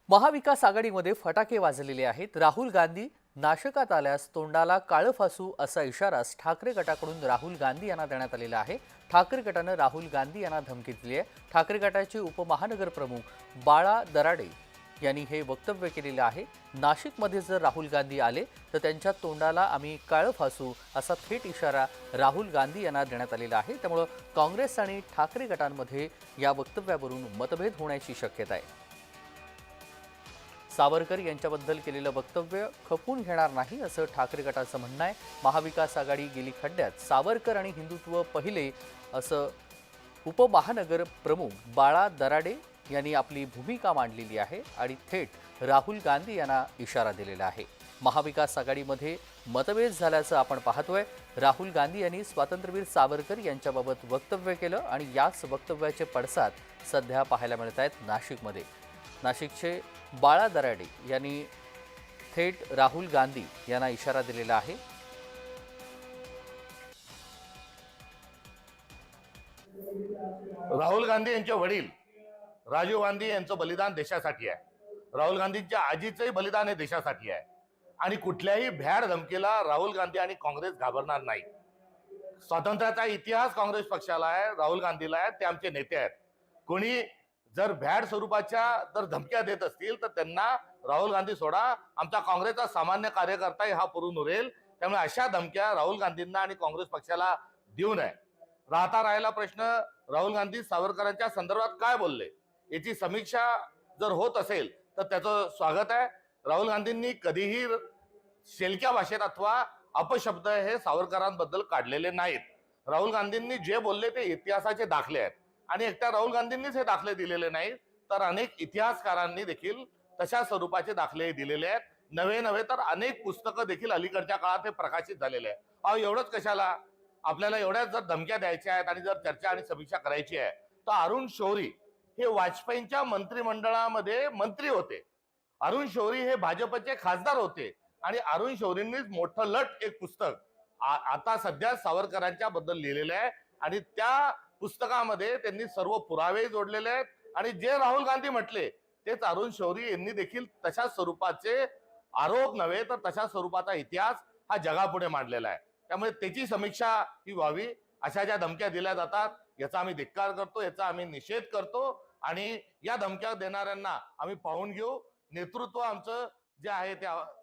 महाविकास आघाडीमध्ये फटाके वाजलेले आहेत। राहुल गांधी नाशकात आल्यास तोंडाला काळं फासू असा इशाराच ठाकरे गटाकडून राहुल गांधी यांना देण्यात आलेला आहे। ठाकरे गटानं राहुल गांधी यांना धमकी दिली आहे। ठाकरे गटाचे उपमहानगर प्रमुख बाळा दराडे यांनी हे वक्तव्य केलेलं आहे। नाशिकमध्ये जर राहुल गांधी आले तर त्यांच्या तोंडाला आम्ही काळं फासू असा थेट इशारा राहुल गांधी यांना देण्यात आलेला आहे। त्यामुळे काँग्रेस आणि ठाकरे गटांमध्ये या वक्तव्यावरून मतभेद होण्याची शक्यता आहे। सावरकर यांच्याबद्दल केलेलं वक्तव्य खपून घेणार नाही असं ठाकरे गटाचं म्हणणं आहे। महाविकास आघाडी गेली खड्ड्यात, सावरकर आणि हिंदुत्व पहिले असं उपमहानगर प्रमुख बाळा दराडे यांनी आपली भूमिका मांडलेली आहे आणि थेट राहुल गांधी यांना इशारा दिलेला आहे। महाविकास आघाडीमध्ये मतभेद झाल्याचं आपण पाहतोय। राहुल गांधी यांनी स्वातंत्र्यवीर सावरकर यांच्याबाबत वक्तव्य केलं आणि याच वक्तव्याचे पडसाद सध्या पाहायला मिळत आहेत नाशिकमध्ये। नाशिकचे बाळा दराडे यांनी थेट राहुल गांधी यांना इशारा दिलेला आहे। राहुल गांधी यांचे वडील राजीव गांधी यांचं बलिदान देशासाठी आहे। राहुल गांधींच्या आजीचंही बलिदान हे देशासाठी आहे आणि कुठल्याही भ्याड धमकीला राहुल गांधी आणि काँग्रेस घाबरणार नाही। स्वातंत्र्याचा इतिहास काँग्रेस पक्षाला आहे, राहुल गांधीला आहे, ते आमचे नेते आहेत। कोणी जर भ्याड स्वरूपाच्या जर धमक्या देत असतील तर त्यांना राहुल गांधी सोडा, आमचा काँग्रेसचा सामान्य कार्यकर्ता हा पुरून उरेल। त्यामुळे अशा धमक्या राहुल गांधींना आणि काँग्रेस पक्षाला देऊ नये। राहिला प्रश्न, राहुल गांधी सावरकरांच्या संदर्भात काय बोलले याची समीक्षा जर होत असेल तर त्याचं स्वागत आहे। राहुल गांधींनी कधीही शेलक्या भाषेत अथवा अपशब्द हे सावरकरांबद्दल काढलेले नाहीत। राहुल गांधींनी जे बोलले ते इतिहासाचे दाखले आहेत आणि एकट्या राहुल गांधींनीच हे दाखले दिलेले नाहीत, तर अनेक इतिहासकारांनी देखील तशा स्वरूपाचे दाखले दिलेले आहेत। नव्हे तर अनेक पुस्तकं देखील अलीकडच्या काळात हे प्रकाशित झालेले आहेत। अहो, एवढंच कशाला, आपल्याला एवढ्याच जर धमक्या द्यायच्या आहेत आणि जर चर्चा आणि समीक्षा करायची आहे तर अरुण शौरी हे वाजपेयींच्या मंत्रिमंडळामध्ये मंत्री होते। अरुण शौरी हे भाजपचे खासदार होते आणि अरुण शौरींनीच मोठं लट एक पुस्तक आता सध्या सावरकरांच्या बद्दल लिहिलेलं आहे आणि त्या पुस्तकामध्ये त्यांनी सर्व पुरावे जोडलेले आहेत आणि जे राहुल गांधी म्हटले तेच अरुण शौरी यांनी देखील तशा स्वरूपाचे आरोप नव्हे तर तशा स्वरूपाचा इतिहास हा जगापुढे मांडलेला आहे। त्यामुळे त्याची समीक्षा ही व्हावी। अशा ज्या धमक्या दिल्या जातात याचा आम्ही धिक्कार करतो, याचा आम्ही निषेध करतो आणि या धमक्या देणाऱ्यांना आम्ही पाहून घेऊ। नेतृत्व आमचं जे आहे ते